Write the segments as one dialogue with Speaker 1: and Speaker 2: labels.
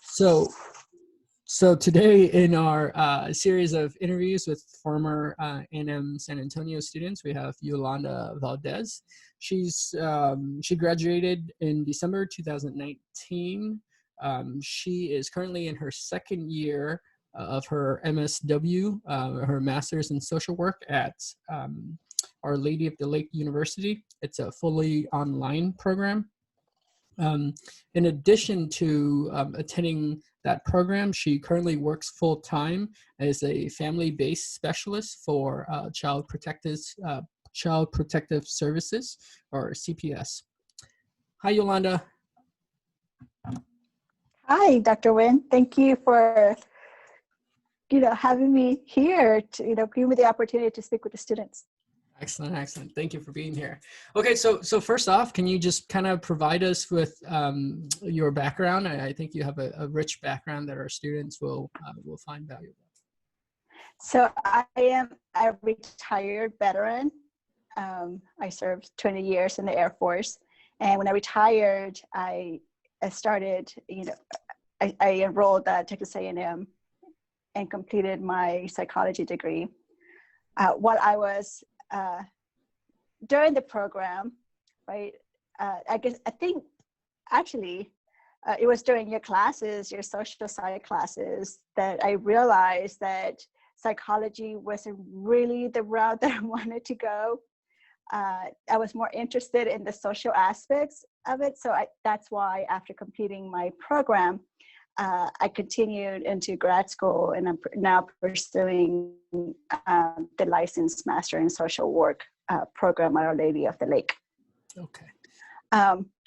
Speaker 1: So, so today in our series of interviews with former A&M San Antonio students, we have Yolanda Valdez. She graduated in December 2019. She is currently in her second year of her MSW, her Master's in Social Work at Our Lady of the Lake University. It's a fully online program. In addition to attending that program, she currently works full-time as a family-based specialist for Child Protective Services, or CPS. Hi, Yolanda.
Speaker 2: Hi, Dr. Nguyen. Thank you for having me here to give me the opportunity to speak with the students.
Speaker 1: Excellent, excellent. Thank you for being here. Okay, so first off, can you just kind of provide us with your background? I think you have a rich background that our students will find valuable.
Speaker 2: So I am a retired veteran. I served 20 years in the Air Force, and when I retired, I started. I enrolled at Texas A&M and completed my psychology degree. While I was during the program, right? I think actually it was during your classes, your social science classes, that I realized that psychology wasn't really the route that I wanted to go. I was more interested in the social aspects of it. So that's why after completing my program, I continued into grad school, and I'm now pursuing the licensed Master in Social Work program at Our Lady of the Lake.
Speaker 1: Okay.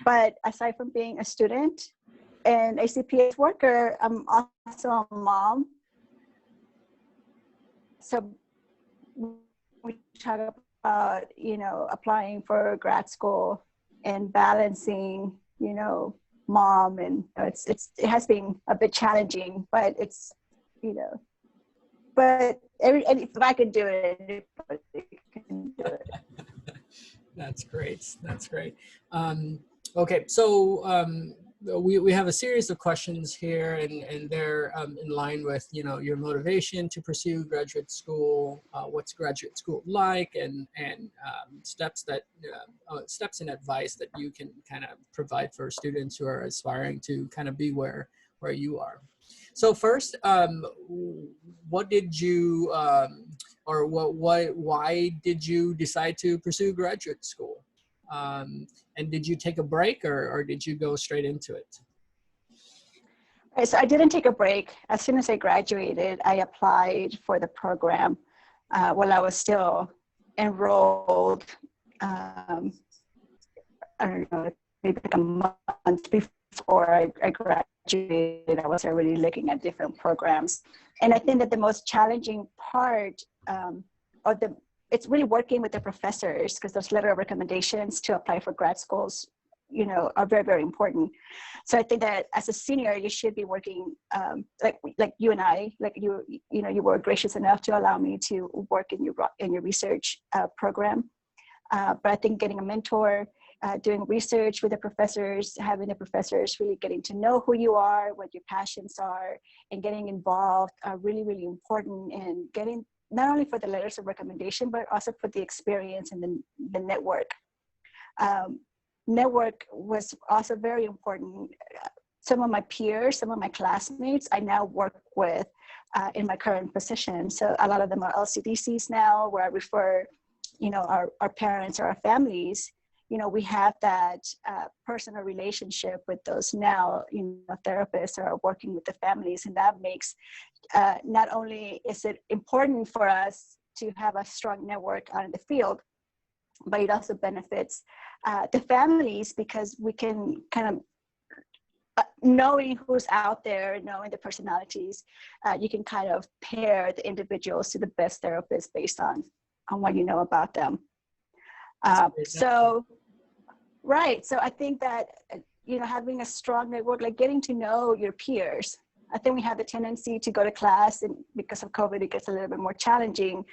Speaker 2: But aside from being a student and a CPS worker, I'm also a mom. So we talk about, applying for grad school and balancing, mom, and it has been a bit challenging, but it's but if I could do it, anybody can do it.
Speaker 1: That's great. That's great. Okay, so we have a series of questions here, and they're in line with your motivation to pursue graduate school, what's graduate school like, and steps and advice that you can kind of provide for students who are aspiring to kind of be where you are. So first, what did you why did you decide to pursue graduate school? And did you take a break, or did you go straight into it?
Speaker 2: Right, so I didn't take a break. As soon as I graduated, I applied for the program while I was still enrolled. I don't know, maybe like a month before I graduated, I was already looking at different programs. And I think that the most challenging part it's really working with the professors, because those letter of recommendations to apply for grad schools, are very, very important. So I think that as a senior, you should be working like you and I, you were gracious enough to allow me to work in your research program. But I think getting a mentor, doing research with the professors, having the professors really getting to know who you are, what your passions are, and getting involved are really, really important, and getting not only for the letters of recommendation, but also for the experience and the network. Network was also very important. Some of my peers, some of my classmates, I now work with in my current position. So a lot of them are LCDCs now, where I refer, our parents or our families. We have that personal relationship with those now, therapists are working with the families, and that makes, not only is it important for us to have a strong network out in the field, but it also benefits the families, because we can kind of, knowing who's out there, knowing the personalities, you can kind of pair the individuals to the best therapist based on what you know about them. So I think that, having a strong network, like getting to know your peers. I think we have the tendency to go to class, and because of COVID, it gets a little bit more challenging.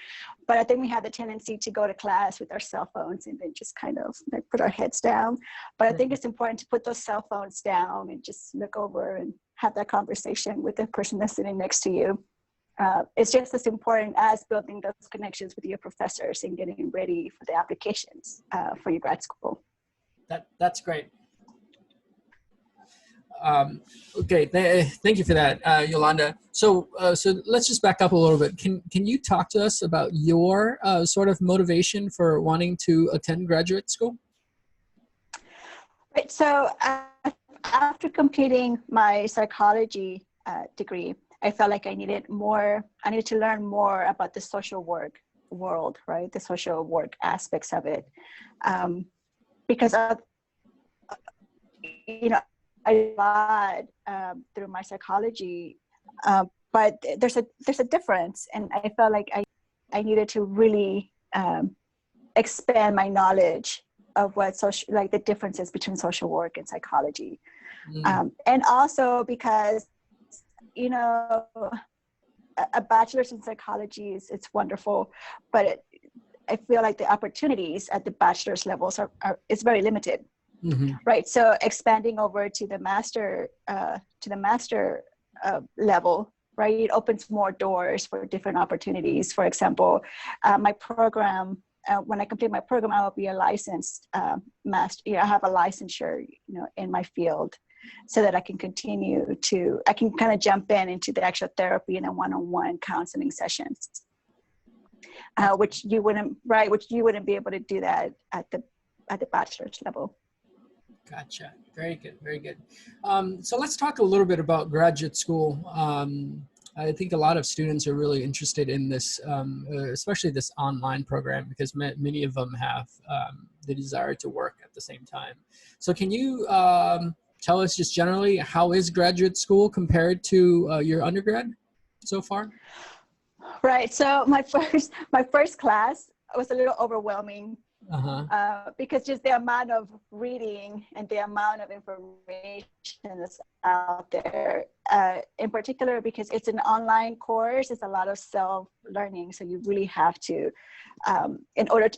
Speaker 2: But I think we have the tendency to go to class with our cell phones and then just kind of put our heads down. But I think it's important to put those cell phones down and just look over and have that conversation with the person that's sitting next to you. It's just as important as building those connections with your professors and getting ready for the applications for your grad school.
Speaker 1: That's great. Okay, thank you for that, Yolanda. So let's just back up a little bit. Can you talk to us about your sort of motivation for wanting to attend graduate school?
Speaker 2: Right. So after completing my psychology degree, I felt like I needed to learn more about the social work world, right? The social work aspects of it, because of, I lied through my psychology, but there's a difference, and I felt like I needed to really expand my knowledge of what the differences between social work and psychology, and also because a bachelor's in psychology it's wonderful, but I feel like the opportunities at the bachelor's levels is very limited. Mm-hmm. Right. So expanding over to the master level, right, it opens more doors for different opportunities. For example, my program, when I complete my program, I will be a licensed master. I have a licensure, in my field, so that I can I can kind of jump into the actual therapy and a one-on-one counseling sessions, which you wouldn't be able to do that at the bachelor's level.
Speaker 1: Gotcha. Very good. Very good. So let's talk a little bit about graduate school. I think a lot of students are really interested in this, especially this online program, because many of them have the desire to work at the same time. So can you tell us just generally, how is graduate school compared to your undergrad so far? Right. So my first class was a little overwhelming. Because just the amount of reading and the amount of information that's out there, in particular because it's an online course, it's a lot of self-learning. So you really have to, in order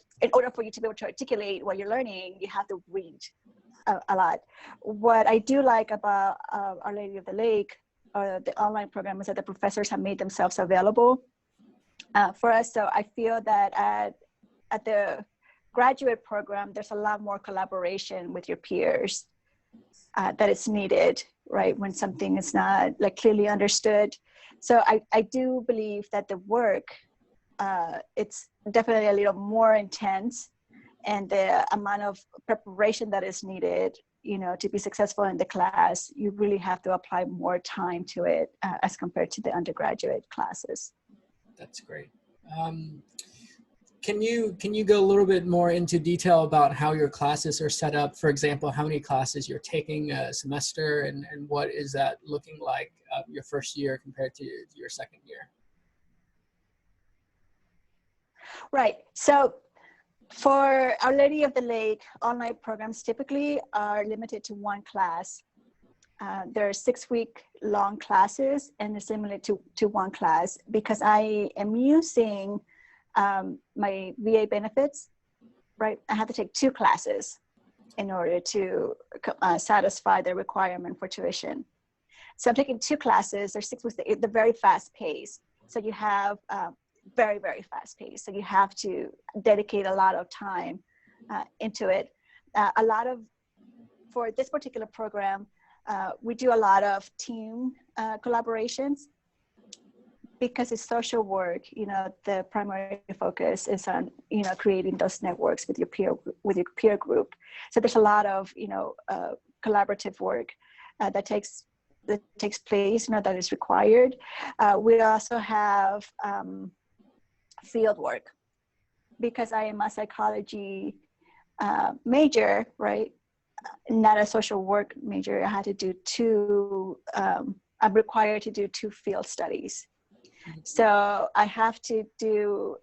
Speaker 1: for you to be able to articulate what you're learning, you have to read a lot. What I do like about Our Lady of the Lake, the online program, is that the professors have made themselves available for us. So I feel that at the graduate program, there's a lot more collaboration with your peers that is needed, right, when something is not clearly understood. So I do believe that the work, it's definitely a little more intense, and the amount of preparation that is needed, to be successful in the class, you really have to apply more time to it as compared to the undergraduate classes. That's great. Can you go a little bit more into detail about how your classes are set up? For example, how many classes you're taking a semester, and what is that looking like your first year compared to your second year? Right. So for Our Lady of the Lake, online programs typically are limited to one class. There are 6-week long classes, and they're similar to one class, because I am using my VA benefits, right? I have to take 2 classes in order to satisfy the requirement for tuition. So I'm taking 2 classes. They're 6 weeks. They're very fast paced. So you have very, very fast paced. So you have to dedicate a lot of time into it. For this particular program, we do a lot of team collaborations. Because it's social work, the primary focus is on, creating those networks with your peer group. So there's a lot of, collaborative work that takes place, that is required. We also have field work, because I am a psychology major, right? Not a social work major. I had to do I'm required to do 2 field studies. So I have to do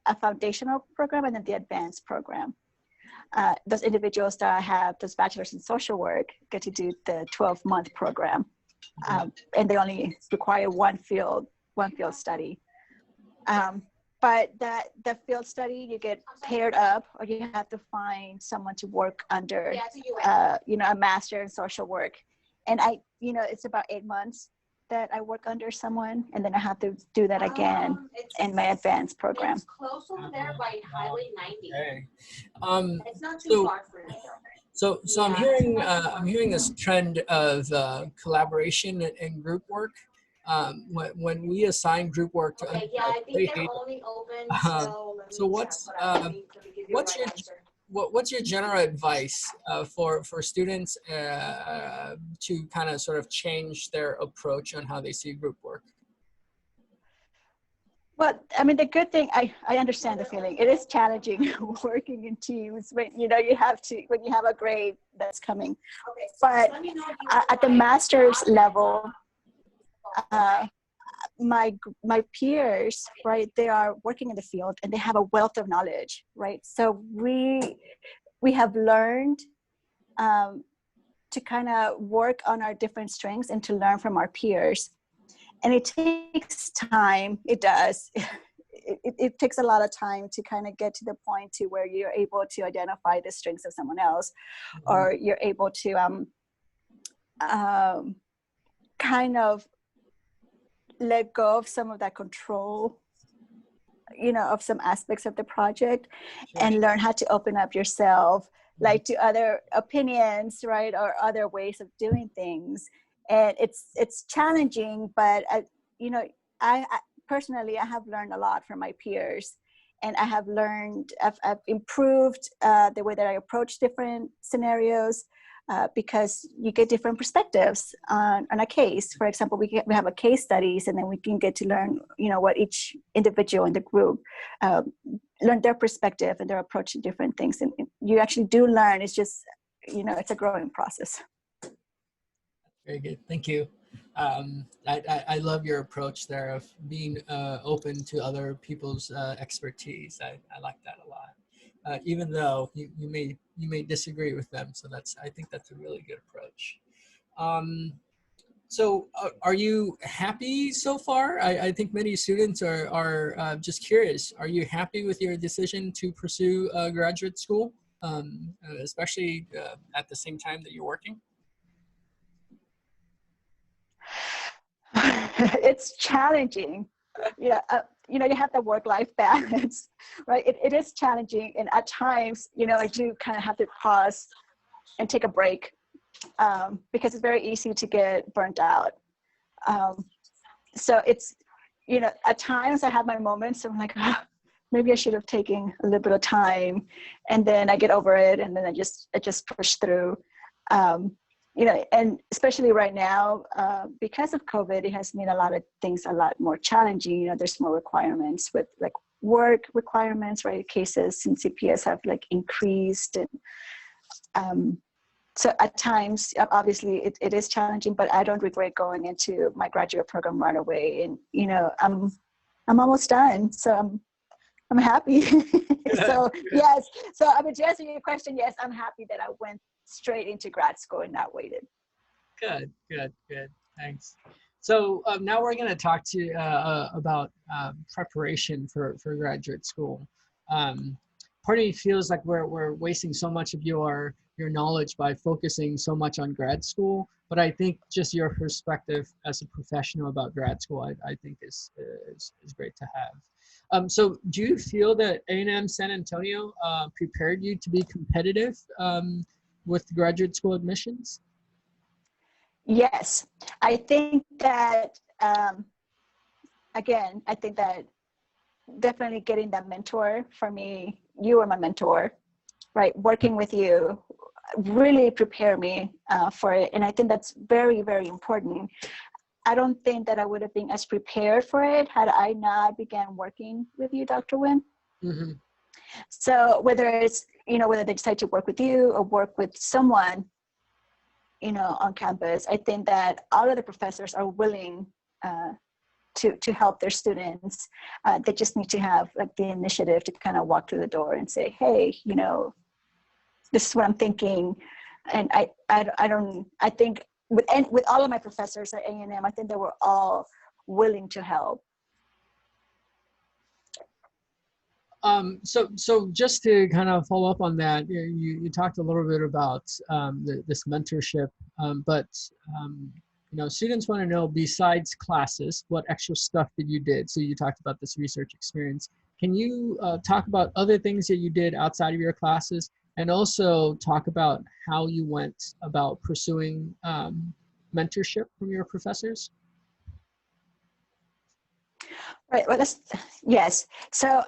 Speaker 1: a foundational program and then the advanced program. Those individuals that have those bachelors in social work get to do the 12-month program, and they only require one field study. But the field study, you get paired up, or you have to find someone to work under, a master in social work.
Speaker 2: And it's about 8 months that I work under someone, and then I have to do that again in my advanced program.
Speaker 3: It's close over there by Highway 90.
Speaker 1: Okay.
Speaker 3: It's not too
Speaker 1: So,
Speaker 3: far for you.
Speaker 1: so I'm hearing this trend of collaboration and group work. When we assign group work to
Speaker 3: Okay, yeah, I think they're only open till, let
Speaker 1: so
Speaker 3: me check, let me give you a right answer.
Speaker 1: what's your general advice for students to kind of sort of change their approach on how they see group work?
Speaker 2: Well, I mean, the good thing, I understand the feeling. It is challenging working in teams when, you have to, when you have a grade that's coming.
Speaker 3: Okay, so
Speaker 2: but
Speaker 3: let me know
Speaker 2: at the master's level, my peers, right, they are working in the field and they have a wealth of knowledge, right? So we have learned to kind of work on our different strengths and to learn from our peers. And it takes time. It does. It takes a lot of time to kind of get to the point to where you're able to identify the strengths of someone else, or you're able to kind of let go of some of that control, of some aspects of the project, and learn how to open up yourself, like to other opinions, right, or other ways of doing things. And it's challenging, but I personally, I have learned a lot from my peers, and I have learned, I've improved the way that I approach different scenarios, because you get different perspectives on a case. For example, we have a case studies, and then we can get to learn, what each individual in the group learn their perspective and their approach to different things. And you actually do learn. It's just, it's a growing process.
Speaker 1: Very good. Thank you. I love your approach there of being open to other people's expertise. I like that a lot, even though you may disagree with them. So I think that's a really good approach. So are you happy so far? I think many students are just curious. Are you happy with your decision to pursue graduate school, especially at the same time that you're working?
Speaker 2: It's challenging. You have the work-life balance, right? It is challenging, and at times, I do kind of have to pause and take a break, because it's very easy to get burnt out. So it's, at times I have my moments. I'm like, maybe I should have taken a little bit of time, and then I get over it, and then I just push through. And especially right now, because of COVID, it has made a lot of things a lot more challenging. There's more requirements with like work requirements, right? Cases in CPS have like increased. And so at times, obviously it is challenging, but I don't regret going into my graduate program right away. And, I'm almost done. So I'm happy. So yes. So I mean, to answer your question, yes, I'm happy that I went straight into grad school and not waited.
Speaker 1: Good. Thanks. So now we're going to talk to you about preparation for graduate school. Part of me feels like we're wasting so much of your knowledge by focusing so much on grad school, but I think just your perspective as a professional about grad school, I think is great to have. So do you feel that A&M San Antonio prepared you to be competitive with graduate school admissions?
Speaker 2: Yes, I think that, again, I think that definitely getting that mentor for me, you were my mentor, right? Working with you really prepared me for it. And I think that's very, very important. I don't think that I would have been as prepared for it had I not began working with you, Dr. Wynn.
Speaker 1: Mm-hmm.
Speaker 2: So whether it's, whether they decide to work with you or work with someone, on campus, I think that all of the professors are willing to help their students. They just need to have like the initiative to kind of walk through the door and say, hey, this is what I'm thinking. And I think with all of my professors at A&M, I think they were all willing to help.
Speaker 1: So just to kind of follow up on that, you talked a little bit about this mentorship, but students want to know, besides classes, what extra stuff did you did? So you talked about this research experience. Can you talk about other things that you did outside of your classes, and also talk about how you went about pursuing mentorship from your professors?
Speaker 2: Right. Well, yes. So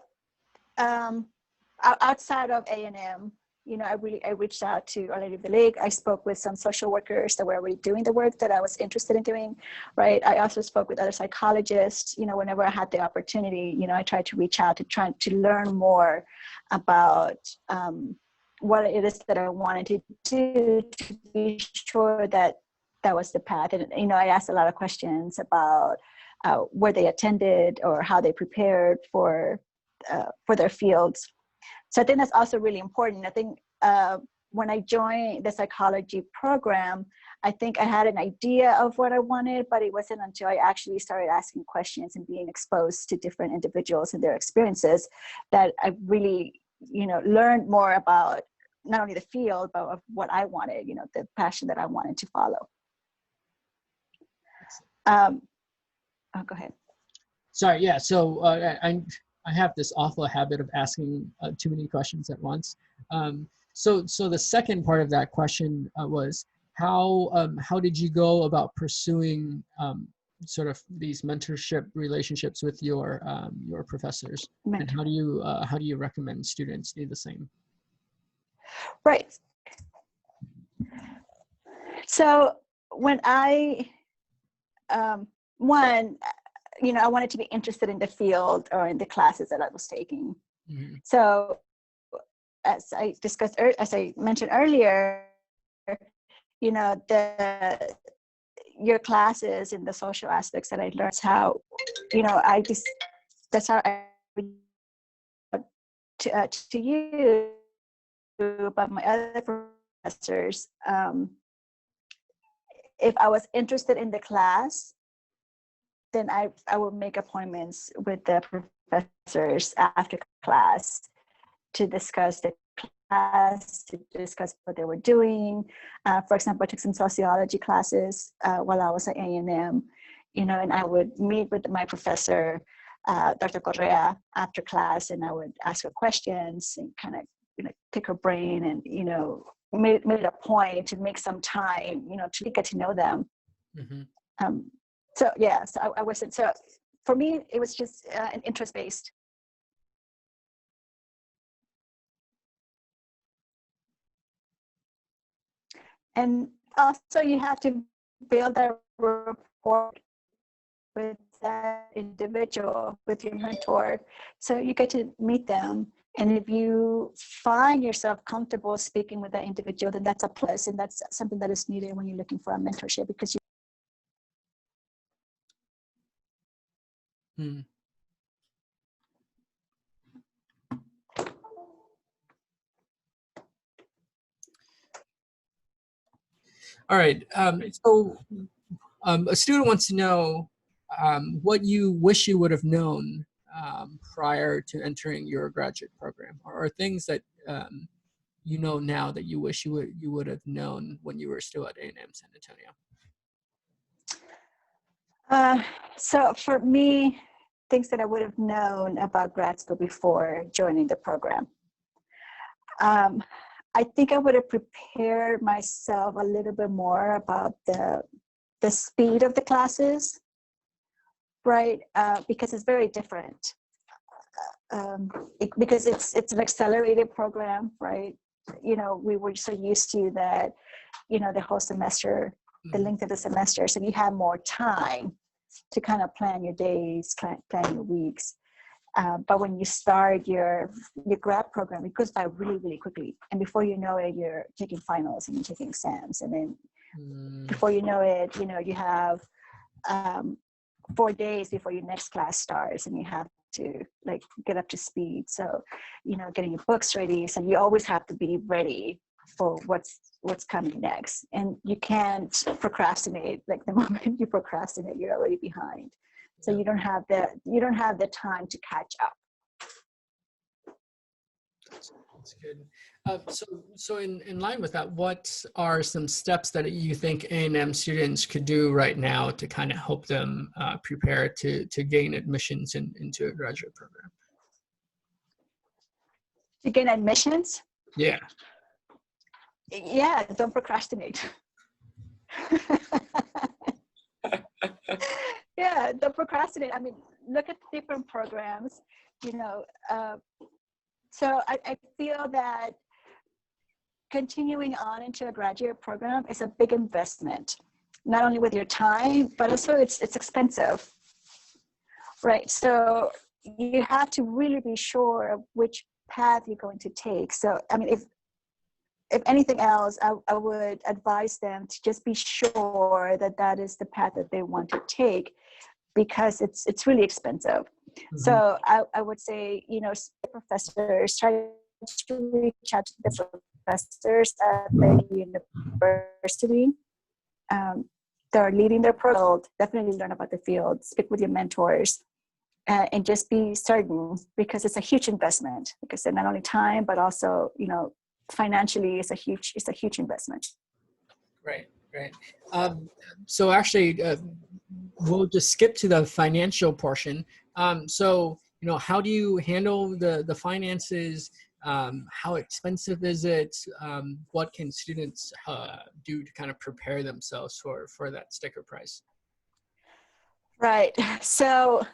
Speaker 2: outside of A&M, I reached out to Our Lady of the Lake. I spoke with some social workers that were already doing the work that I was interested in doing, right? I also spoke with other psychologists. Whenever I had the opportunity, I tried to reach out to try to learn more about what it is that I wanted to do, to be sure that that was the path. And, I asked a lot of questions about where they attended or how they prepared for their fields. So I think that's also really important. I think when I joined the psychology program, I think I had an idea of what I wanted, but it wasn't until I actually started asking questions and being exposed to different individuals and their experiences that I really, learned more about not only the field, but of what I wanted, the passion that I wanted to follow. Go ahead.
Speaker 1: Sorry, yeah. So I have this awful habit of asking too many questions at once. So the second part of that question was how did you go about pursuing sort of these mentorship relationships with your professors, and how do you recommend students do the same?
Speaker 2: Right. So when I I wanted to be interested in the field or in the classes that I was taking. Mm-hmm. So as I mentioned earlier, your classes in the social aspects that I learned how, that's how I to you, but my other professors, if I was interested in the class, then I would make appointments with the professors after class to discuss the class, to discuss what they were doing. For example, I took some sociology classes while I was at A&M, and I would meet with my professor, Dr. Correa, after class, and I would ask her questions and kind of, pick her brain and, made it a point to make some time, to get to know them. Mm-hmm. So I wasn't, so for me, it was just an interest-based. And also you have to build a rapport with that individual, with your mentor. So you get to meet them. And if you find yourself comfortable speaking with that individual, then that's a plus. And that's something that is needed when you're looking for a mentorship, because
Speaker 1: All right. So a student wants to know what you wish you would have known prior to entering your graduate program, or things that you know now that you wish you would have known when you were still at A&M San Antonio.
Speaker 2: So for me, things that I would have known about grad school before joining the program. I think I would have prepared myself a little bit more about the speed of the classes, right? Because it's very different. Because it's an accelerated program, right? We were so used to that, the whole semester, the length of the semester, so you have more time to kind of plan your days, plan your weeks. But when you start your grad program, it goes by really, really quickly. And before you know it, you're taking finals and you're taking exams. And then before you know it, you have 4 days before your next class starts, and you have to get up to speed. So, getting your books ready. So you always have to be ready for what's coming next. And you can't procrastinate. Like the moment you procrastinate, you're already behind. So you don't have the time to catch up.
Speaker 1: That's good. So in line with that, what are some steps that you think A&M students could do right now to kind of help them prepare to gain admissions into a graduate program?
Speaker 2: To gain admissions?
Speaker 1: Yeah.
Speaker 2: Yeah, don't procrastinate. Yeah, don't procrastinate. I mean, look at different programs, you know. So I feel that continuing on into a graduate program is a big investment, not only with your time, but also it's expensive, right? So you have to really be sure of which path you're going to take. So, I mean, if anything else, I would advise them to just be sure that that is the path that they want to take, because it's really expensive. Mm-hmm. So I would say, you know, professors, try to reach out to the professors at the university that are leading their field. Definitely learn about the field, speak with your mentors, and just be certain, because it's a huge investment. Because not only time, but also, you know, financially, it's a huge investment.
Speaker 1: Right. So actually, we'll just skip to the financial portion. So, you know, how do you handle the finances? How expensive is it? What can students do to kind of prepare themselves for that sticker price?
Speaker 2: Right. So,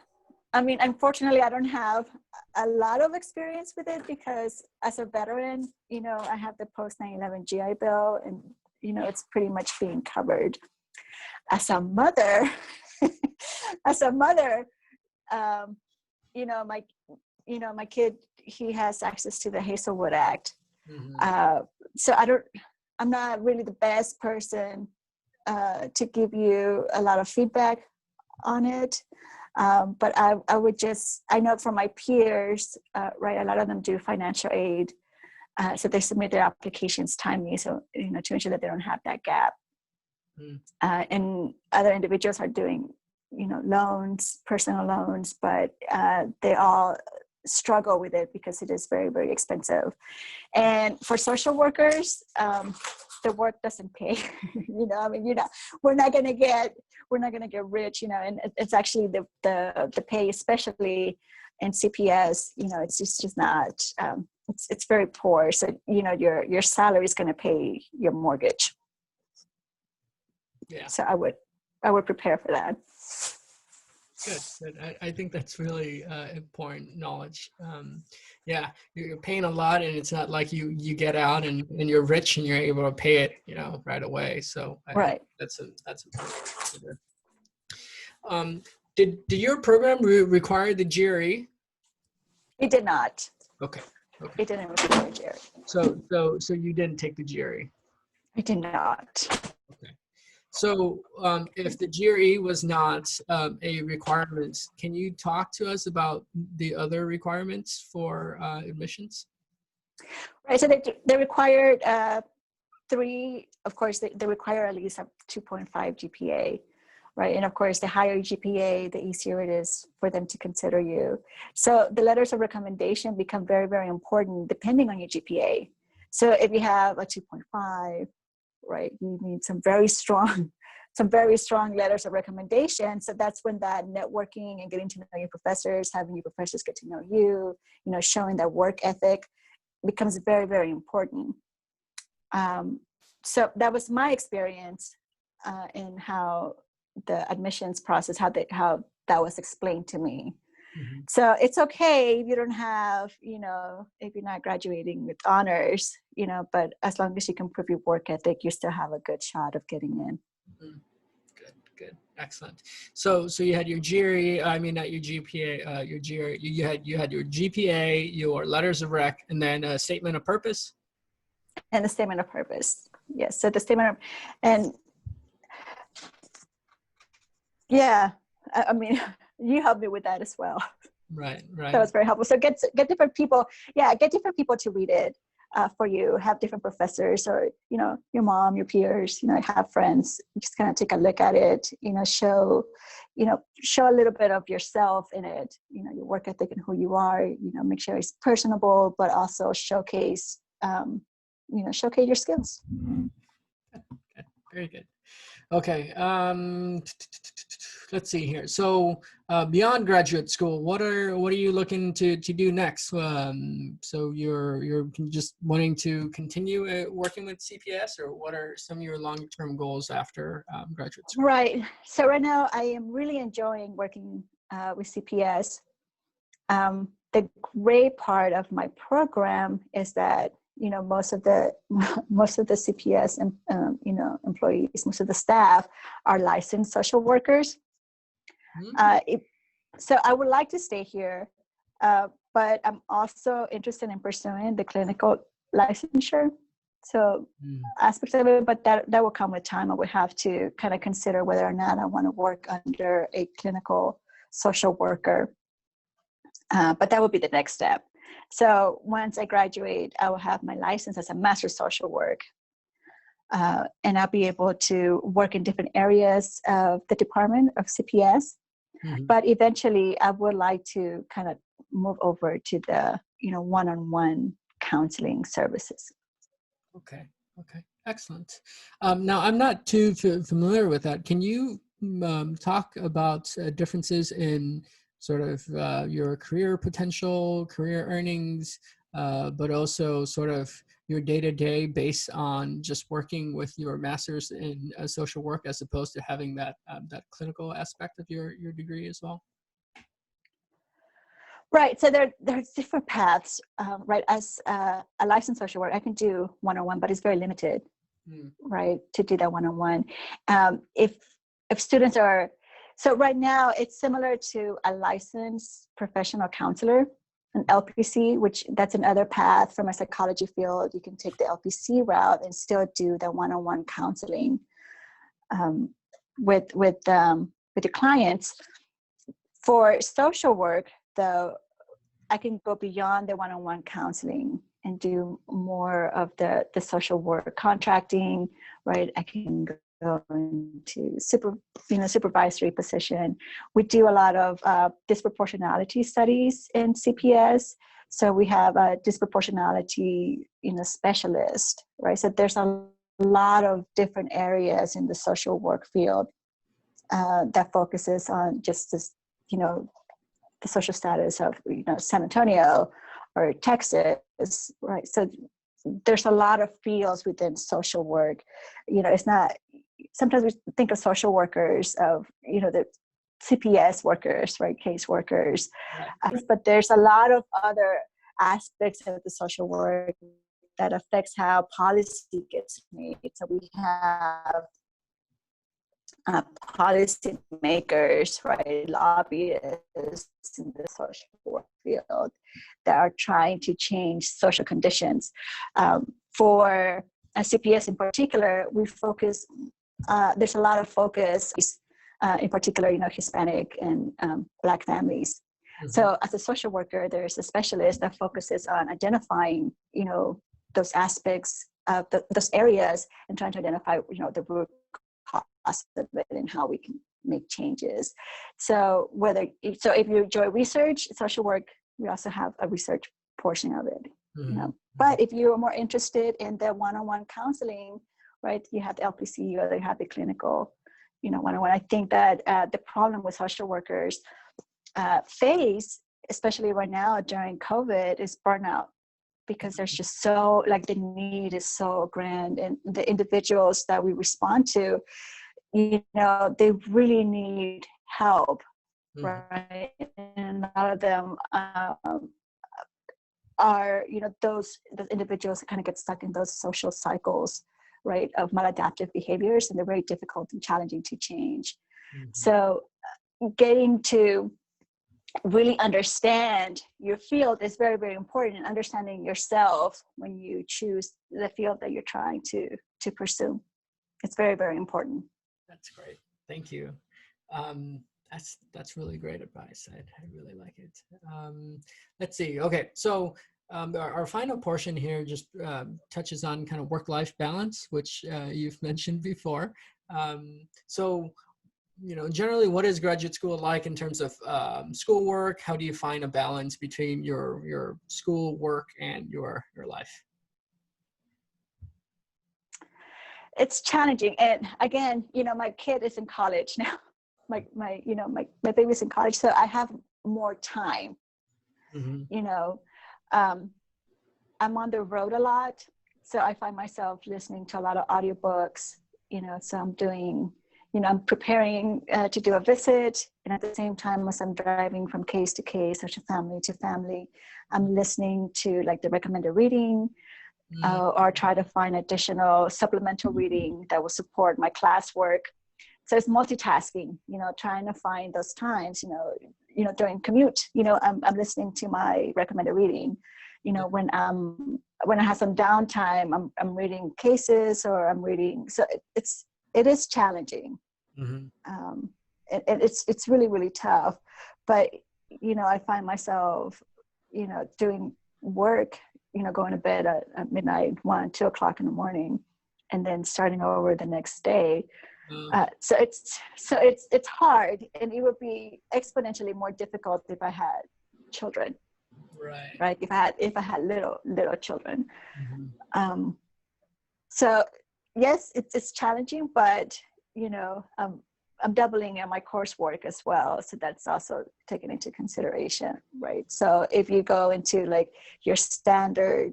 Speaker 2: I mean, unfortunately, I don't have a lot of experience with it, because as a veteran, you know, I have the post 9/11 GI Bill, and, you know, it's pretty much being covered. As a mother, you know, my kid, he has access to the Hazelwood Act. Mm-hmm. So I'm not really the best person to give you a lot of feedback on it. But I would just, I know from my peers, right, a lot of them do financial aid. So they submit their applications timely, so, you know, to ensure that they don't have that gap. Mm. And other individuals are doing, you know, loans, personal loans, but they all struggle with it because it is very, very expensive. And for social workers, the work doesn't pay. You know, I mean, you know, we're not gonna get rich, you know, and it's actually the pay, especially in CPS, you know, it's just not, it's very poor. So, you know, your salary is gonna pay your mortgage. Yeah. So I would prepare for that.
Speaker 1: Good. I think that's really important knowledge. Yeah, you're paying a lot, and it's not like you get out and you're rich and you're able to pay it, you know, right away. So
Speaker 2: right.
Speaker 1: That's important. Did your program require the GRE?
Speaker 2: It did not.
Speaker 1: Okay.
Speaker 2: It didn't require GRE.
Speaker 1: So you didn't take the GRE?
Speaker 2: I did not.
Speaker 1: Okay. So if the GRE was not a requirement, can you talk to us about the other requirements for admissions?
Speaker 2: Right, so they required 3, of course, they require at least a 2.5 GPA, right? And of course, the higher GPA, the easier it is for them to consider you. So the letters of recommendation become very, very important depending on your GPA. So if you have a 2.5, right, you need some very strong letters of recommendation. So that's when that networking and getting to know your professors, having your professors get to know you, you know, showing that work ethic becomes very, very important. So that was my experience in how the admissions process, how that was explained to me. Mm-hmm. So it's okay if you don't have, you know, if you're not graduating with honors, you know, but as long as you can prove your work ethic, you still have a good shot of getting in. Mm-hmm.
Speaker 1: Good. Excellent. So you had your GRE, I mean, not your GPA, your GRE, you had your GPA, your letters of rec, and then a statement of purpose?
Speaker 2: And the statement of purpose. Yes. So the statement of, and yeah, I mean, you helped me with that as well.
Speaker 1: Right.
Speaker 2: That was very helpful. So get different people. Yeah, get different people to read it. for you. Have different professors, or your mom, your peers, have friends. Just kind of take a look at it. Show a little bit of yourself in it. Your work ethic and who you are. Make sure it's personable, but also showcase your skills.
Speaker 1: Okay, very good. Okay, let's see here. So beyond graduate school, what are you looking to do next? So you're just wanting to continue working with CPS, or what are some of your long-term goals after graduate school?
Speaker 2: Right. So right now I am really enjoying working with CPS. The great part of my program is that most of the CPS and employees, most of the staff are licensed social workers. So I would like to stay here, but I'm also interested in pursuing the clinical licensure. So aspects of it, but that will come with time. I would have to kind of consider whether or not I want to work under a clinical social worker. But that would be the next step. So once I graduate, I will have my license as a master social work. And I'll be able to work in different areas of the department of CPS. But eventually I would like to kind of move over to the, one-on-one counseling services.
Speaker 1: Okay. Excellent. Now, I'm not too familiar with that. Can you talk about differences in sort of your career potential, career earnings, but also sort of your day-to-day based on just working with your master's in social work, as opposed to having that clinical aspect of your degree as well?
Speaker 2: Right. So there's different paths, right? As a licensed social worker, I can do one-on-one, but it's very limited, right, to do that one-on-one. If students are, so right now it's similar to a licensed professional counselor, an LPC, which that's another path from a psychology field. You can take the LPC route and still do the one-on-one counseling with your clients. For social work, though, I can go beyond the one-on-one counseling and do more of the social work contracting, right? I can go into supervisory position. We do a lot of disproportionality studies in CPS. So we have a disproportionality, specialist, right? So there's a lot of different areas in the social work field that focuses on just this, the social status of San Antonio or Texas, right? So there's a lot of fields within social work. It's not, sometimes we think of social workers of the CPS workers, right, case workers, but there's a lot of other aspects of the social work that affects how policy gets made. So we have policy makers, right, lobbyists in the social work field that are trying to change social conditions. For CPS in particular, we focus, there's a lot of focus, in particular, Hispanic and Black families. So as a social worker, there's a specialist that focuses on identifying, those aspects of those areas and trying to identify, the root cause of it and how we can make changes. So if you enjoy research, social work, we also have a research portion of it. But if you're more interested in the one-on-one counseling, right, you have the LPC or you have the clinical, one-on-one. I think that the problem with social workers face, especially right now during COVID, is burnout, because there's just so, the need is so grand, and the individuals that we respond to, they really need help, right? And a lot of them are, those individuals kind of get stuck in those social cycles, right, of maladaptive behaviors, and they're very difficult and challenging to change. So getting to really understand your field is very, very important, and understanding yourself when you choose the field that you're trying to pursue. It's very, very important.
Speaker 1: That's great. Thank you. That's really great advice. I really like it. Let's see. Okay, so Our final portion here just touches on kind of work-life balance, which you've mentioned before. So, you know, generally, what is graduate school like in terms of schoolwork? How do you find a balance between your school work and your life?
Speaker 2: It's challenging. And again, you know, my kid is in college now. My baby's in college, so I have more time.
Speaker 1: Mm-hmm.
Speaker 2: You know, um, I'm on the road a lot, so I find myself listening to a lot of audiobooks. You know, so I'm doing, you know, I'm preparing to do a visit, and at the same time as I'm driving from case to case or to family, I'm listening to like the recommended reading, or try to find additional supplemental reading that will support my classwork. So it's multitasking, you know, trying to find those times, you know, during commute, you know, I'm listening to my recommended reading, you know, when I have some downtime, I'm reading cases or I'm reading. So it is challenging.
Speaker 1: Mm-hmm.
Speaker 2: And it's really, really tough, but, you know, I find myself, you know, doing work, you know, going to bed at midnight, 1, 2 o'clock in the morning, and then starting over the next day. So it's hard, and it would be exponentially more difficult if I had children, right? If I had little children.
Speaker 1: Mm-hmm.
Speaker 2: So yes, it's challenging, but you know, I'm doubling in my coursework as well, so that's also taken into consideration, right? So if you go into like your standard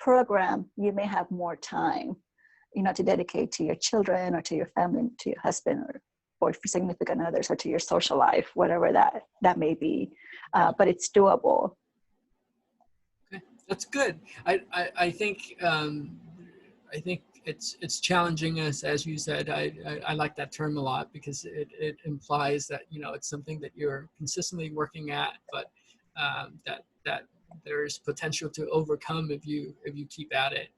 Speaker 2: program, you may have more time, you know, to dedicate to your children or to your family, to your husband or for significant others, or to your social life, whatever that may be. But it's doable.
Speaker 1: Okay, that's good. I think it's challenging, as you said. I like that term a lot because it implies that, you know, it's something that you're consistently working at, but that there's potential to overcome if you keep at it.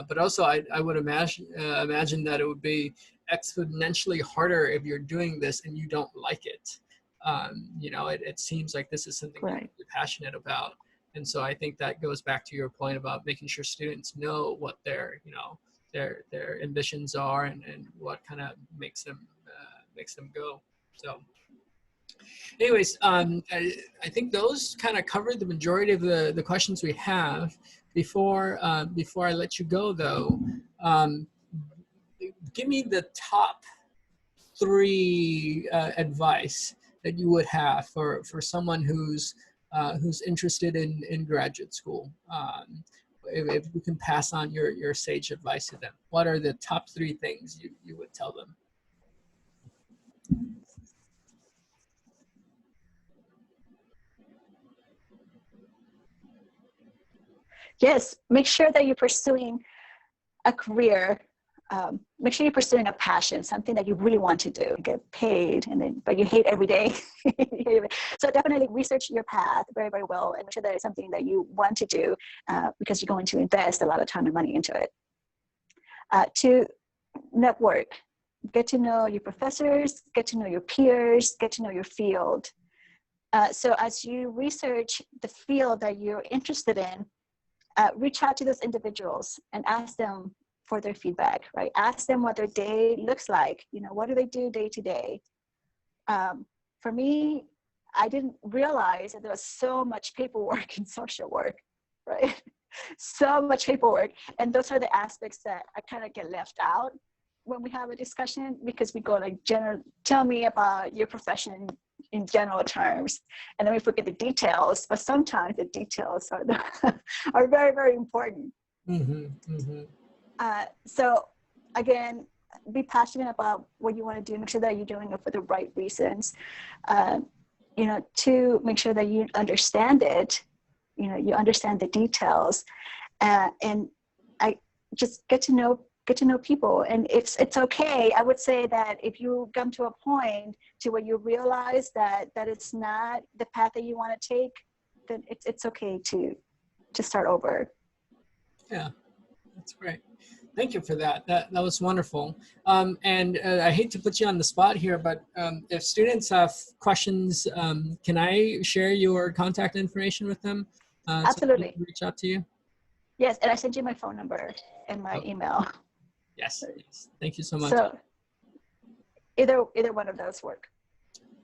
Speaker 1: But also, I would imagine that it would be exponentially harder if you're doing this and you don't like it. You know, it seems like this is something that
Speaker 2: Right.
Speaker 1: you're passionate about, and so I think that goes back to your point about making sure students know what their, you know, their ambitions are and what kind of makes them go. So, anyways, I think those kind of covered the majority of the questions we have. Before I let you go, though, um, give me the top 3 advice that you would have for someone who's interested in graduate school. If you can pass on your sage advice to them, what are the top 3 things you would tell them?
Speaker 2: Yes, make sure that you're pursuing a career. Make sure you're pursuing a passion, something that you really want to do, get paid, but you hate every day. So definitely research your path very, very well, and make sure that it's something that you want to do, because you're going to invest a lot of time and money into it. To network, get to know your professors, get to know your peers, get to know your field. So as you research the field that you're interested in, reach out to those individuals and ask them for their feedback, right? Ask them what their day looks like. You know, what do they do day to day? For me, I didn't realize that there was so much paperwork in social work, right? So much paperwork. And those are the aspects that I kind of get left out when we have a discussion, because we go like, tell me about your profession in general terms, and then we forget the details. But sometimes the details are very, very important.
Speaker 1: Mm-hmm, mm-hmm.
Speaker 2: So again, be passionate about what you want to do. Make sure that you're doing it for the right reasons. You know, to make sure that you understand it. You know, you understand the details, and I just get to know people. And it's okay. I would say that if you come to a point to where you realize that it's not the path that you want to take, then it's okay to start over.
Speaker 1: Yeah, that's great. Thank you for that. That was wonderful. And I hate to put you on the spot here, but if students have questions, can I share your contact information with them? so they
Speaker 2: Absolutely.
Speaker 1: can reach out to you?
Speaker 2: Yes, and I sent you my phone number and my
Speaker 1: Oh,
Speaker 2: email.
Speaker 1: yes, yes. Thank you so much.
Speaker 2: So either one of those work.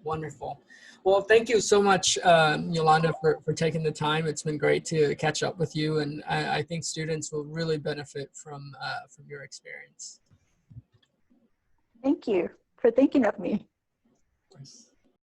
Speaker 1: Wonderful. Well, thank you so much, Yolanda, for taking the time. It's been great to catch up with you, and I think students will really benefit from your experience.
Speaker 2: Thank you for thinking of me.